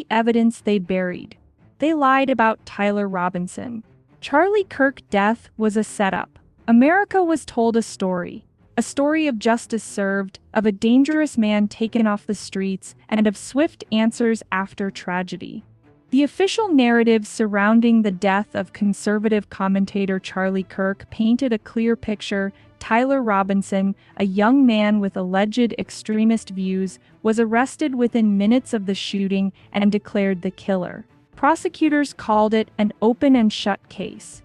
the evidence they'd buried. They lied about Tyler Robinson. Charlie Kirk's death was a setup. America was told a story of justice served, of a dangerous man taken off the streets, and of swift answers after tragedy. The official narrative surrounding the death of conservative commentator Charlie Kirk painted a clear picture. Tyler Robinson, a young man with alleged extremist views, was arrested within minutes of the shooting and declared the killer. Prosecutors called it an open and shut case.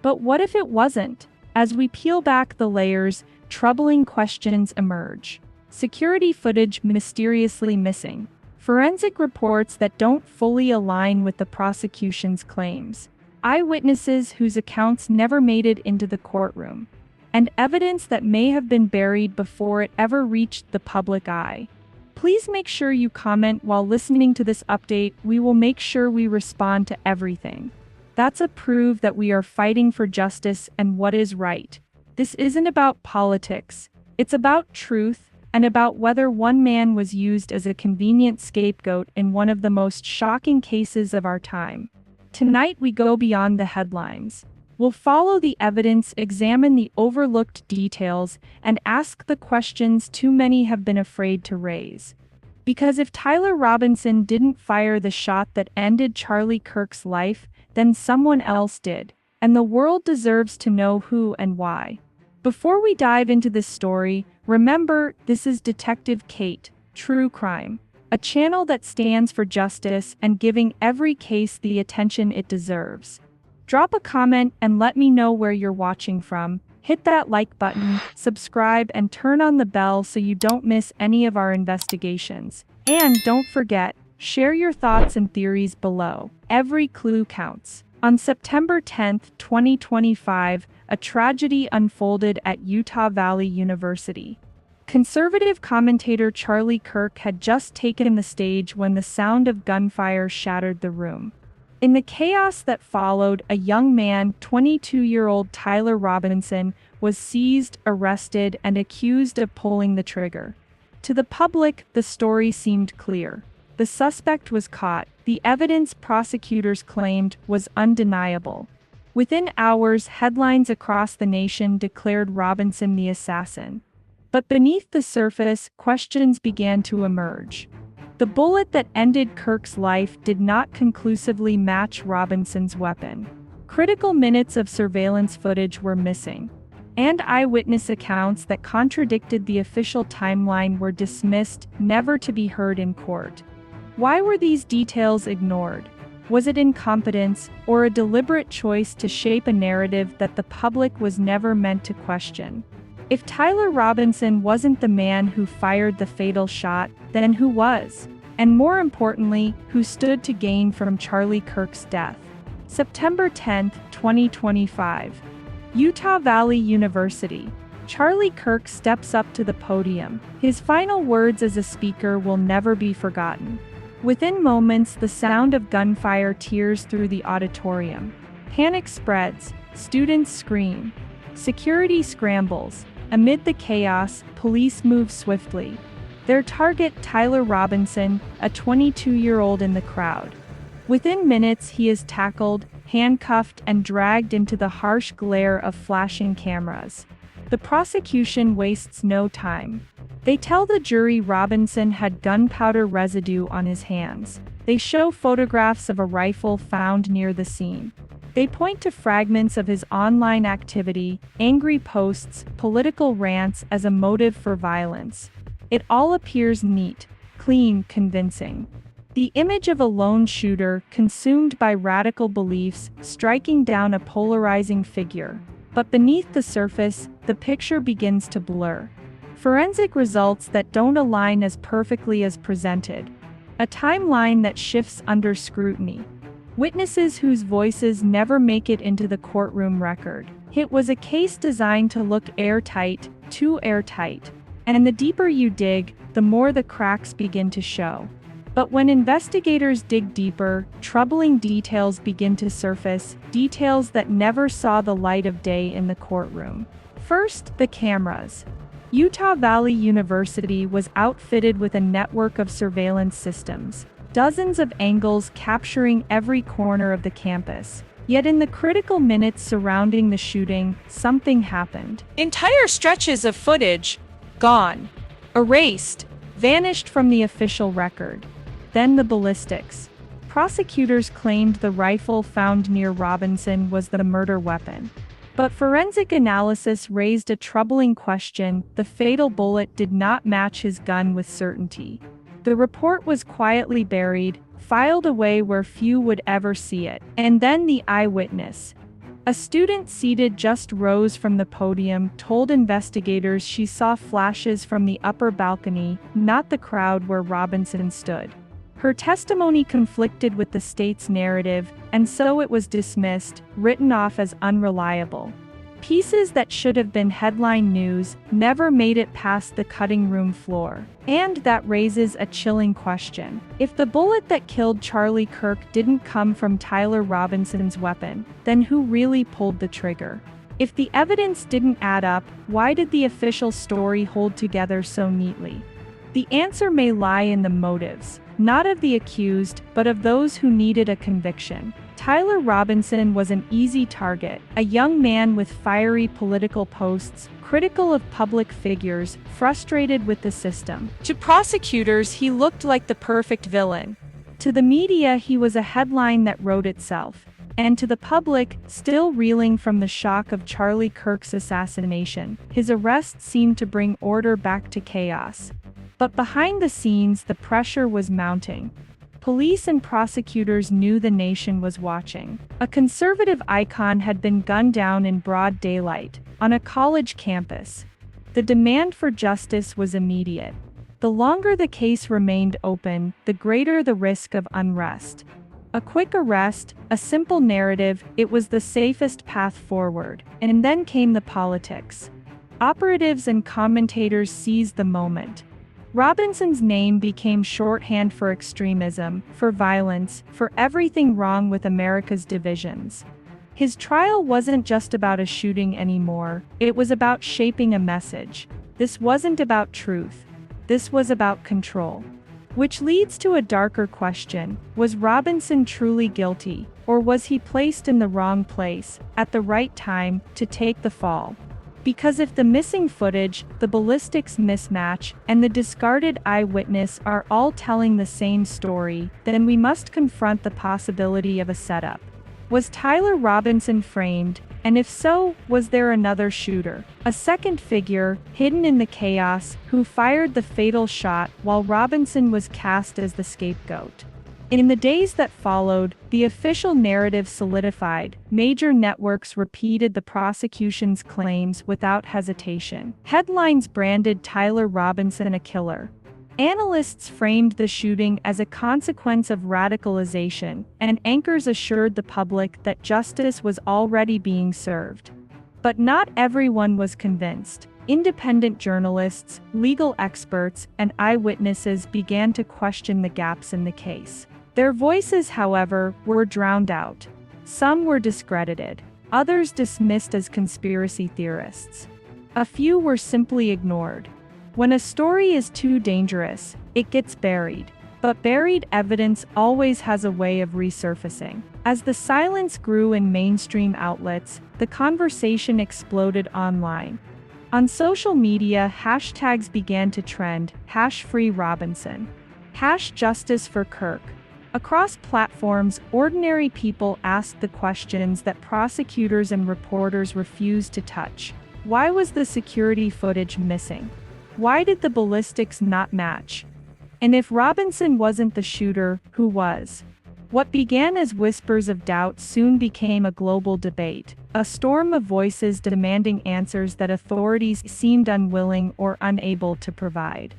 But what if it wasn't? As we peel back the layers, troubling questions emerge. Security footage mysteriously missing. Forensic reports that don't fully align with the prosecution's claims. Eyewitnesses whose accounts never made it into the courtroom. And evidence that may have been buried before it ever reached the public eye. Please make sure you comment while listening to this update. We will make sure we respond to everything. That's a proof that we are fighting for justice and what is right. This isn't about politics. It's about truth, and about whether one man was used as a convenient scapegoat in one of the most shocking cases of our time. Tonight we go beyond the headlines. We'll follow the evidence, examine the overlooked details, and ask the questions too many have been afraid to raise. Because if Tyler Robinson didn't fire the shot that ended Charlie Kirk's life, then someone else did, and the world deserves to know who and why. Before we dive into this story, remember, this is Detective Kate, True Crime, a channel that stands for justice and giving every case the attention it deserves. Drop a comment and let me know where you're watching from. Hit that like button, subscribe, and turn on the bell so you don't miss any of our investigations. And don't forget, share your thoughts and theories below. Every clue counts. On September 10, 2025, a tragedy unfolded at Utah Valley University. Conservative commentator Charlie Kirk had just taken the stage when the sound of gunfire shattered the room. In the chaos that followed, a young man, 22-year-old Tyler Robinson, was seized, arrested, and accused of pulling the trigger. To the public, the story seemed clear. The suspect was caught. The evidence, prosecutors claimed, was undeniable. Within hours, headlines across the nation declared Robinson the assassin. But beneath the surface, questions began to emerge. The bullet that ended Kirk's life did not conclusively match Robinson's weapon. Critical minutes of surveillance footage were missing, and eyewitness accounts that contradicted the official timeline were dismissed, never to be heard in court. Why were these details ignored? Was it incompetence, or a deliberate choice to shape a narrative that the public was never meant to question? If Tyler Robinson wasn't the man who fired the fatal shot, then who was? And more importantly, who stood to gain from Charlie Kirk's death? September 10, 2025. Utah Valley University. Charlie Kirk steps up to the podium. His final words as a speaker will never be forgotten. Within moments, the sound of gunfire tears through the auditorium. Panic spreads. Students scream. Security scrambles. Amid the chaos, police move swiftly. Their target, Tyler Robinson, a 22-year-old in the crowd. Within minutes, he is tackled, handcuffed, and dragged into the harsh glare of flashing cameras. The prosecution wastes no time. They tell the jury Robinson had gunpowder residue on his hands. They show photographs of a rifle found near the scene. They point to fragments of his online activity, angry posts, political rants as a motive for violence. It all appears neat, clean, convincing. The image of a lone shooter, consumed by radical beliefs, striking down a polarizing figure. But beneath the surface, the picture begins to blur. Forensic results that don't align as perfectly as presented. A timeline that shifts under scrutiny. Witnesses whose voices never make it into the courtroom record. It was a case designed to look airtight, too airtight. And the deeper you dig, the more the cracks begin to show. But when investigators dig deeper, troubling details begin to surface, details that never saw the light of day in the courtroom. First, the cameras. Utah Valley University was outfitted with a network of surveillance systems. dozens of angles capturing every corner of the campus. Yet in the critical minutes surrounding the shooting, something happened. Entire stretches of footage, gone, erased, vanished from the official record. Then the ballistics. Prosecutors claimed the rifle found near Robinson was the murder weapon. But forensic analysis raised a troubling question: the fatal bullet did not match his gun with certainty. The report was quietly buried, filed away where few would ever see it. And then the eyewitness. A student seated just rows from the podium told investigators she saw flashes from the upper balcony, not the crowd where Robinson stood. Her testimony conflicted with the state's narrative, and so it was dismissed, written off as unreliable. Pieces that should have been headline news never made it past the cutting room floor. And that raises a chilling question. If the bullet that killed Charlie Kirk didn't come from Tyler Robinson's weapon, then who really pulled the trigger? If the evidence didn't add up, why did the official story hold together so neatly? The answer may lie in the motives, not of the accused, but of those who needed a conviction. Tyler Robinson was an easy target, a young man with fiery political posts, critical of public figures, frustrated with the system. To prosecutors, he looked like the perfect villain. To the media, he was a headline that wrote itself. And to the public, still reeling from the shock of Charlie Kirk's assassination, his arrest seemed to bring order back to chaos. But behind the scenes, the pressure was mounting. Police and prosecutors knew the nation was watching. A conservative icon had been gunned down in broad daylight, on a college campus. The demand for justice was immediate. The longer the case remained open, the greater the risk of unrest. A quick arrest, a simple narrative, it was the safest path forward. And then came the politics. Operatives and commentators seized the moment. Robinson's name became shorthand for extremism, for violence, for everything wrong with America's divisions. His trial wasn't just about a shooting anymore, it was about shaping a message. This wasn't about truth. This was about control. Which leads to a darker question: was Robinson truly guilty, or was he placed in the wrong place, at the right time, to take the fall? Because if the missing footage, the ballistics mismatch, and the discarded eyewitness are all telling the same story, then we must confront the possibility of a setup. Was Tyler Robinson framed? And if so, was there another shooter? A second figure, hidden in the chaos, who fired the fatal shot while Robinson was cast as the scapegoat? In the days that followed, the official narrative solidified. Major networks repeated the prosecution's claims without hesitation. Headlines branded Tyler Robinson a killer. Analysts framed the shooting as a consequence of radicalization, and anchors assured the public that justice was already being served. But not everyone was convinced. Independent journalists, legal experts, and eyewitnesses began to question the gaps in the case. Their voices, however, were drowned out. Some were discredited, others dismissed as conspiracy theorists. A few were simply ignored. When a story is too dangerous, it gets buried. But buried evidence always has a way of resurfacing. As the silence grew in mainstream outlets, the conversation exploded online. On social media, hashtags began to trend: #FreeRobinson, #JusticeForKirk. Across platforms, ordinary people asked the questions that prosecutors and reporters refused to touch. Why was the security footage missing? Why did the ballistics not match? And if Robinson wasn't the shooter, who was? What began as whispers of doubt soon became a global debate, a storm of voices demanding answers that authorities seemed unwilling or unable to provide.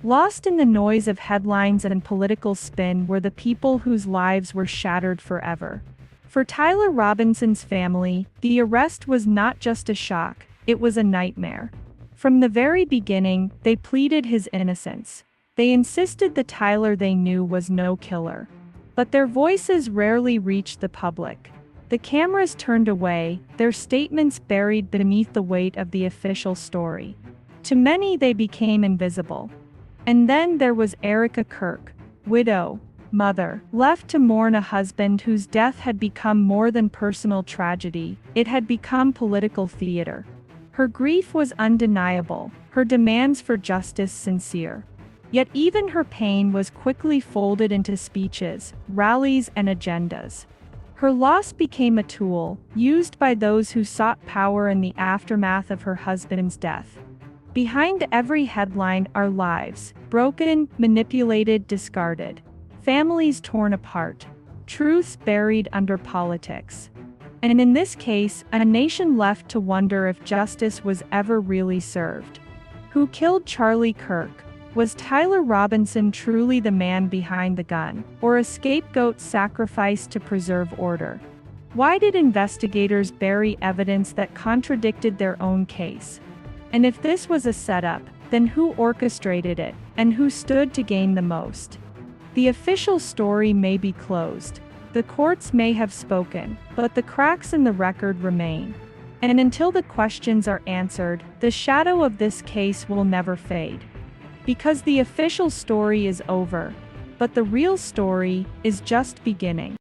Lost in the noise of headlines and political spin were the people whose lives were shattered forever. For Tyler Robinson's family, the arrest was not just a shock, it was a nightmare. From the very beginning, they pleaded his innocence. They insisted the Tyler they knew was no killer. But their voices rarely reached the public. The cameras turned away, their statements buried beneath the weight of the official story. To many, they became invisible. And then there was Erica Kirk, widow, mother, left to mourn a husband whose death had become more than personal tragedy, it had become political theater. Her grief was undeniable, her demands for justice sincere. Yet even her pain was quickly folded into speeches, rallies, and agendas. Her loss became a tool, used by those who sought power in the aftermath of her husband's death. Behind every headline are lives, broken, manipulated, discarded. Families torn apart. Truths buried under politics. And in this case, a nation left to wonder if justice was ever really served. Who killed Charlie Kirk? Was Tyler Robinson truly the man behind the gun, or a scapegoat sacrificed to preserve order? Why did investigators bury evidence that contradicted their own case? And if this was a setup, then who orchestrated it, and who stood to gain the most? The official story may be closed. The courts may have spoken, but the cracks in the record remain. And until the questions are answered, the shadow of this case will never fade. Because the official story is over, but the real story is just beginning.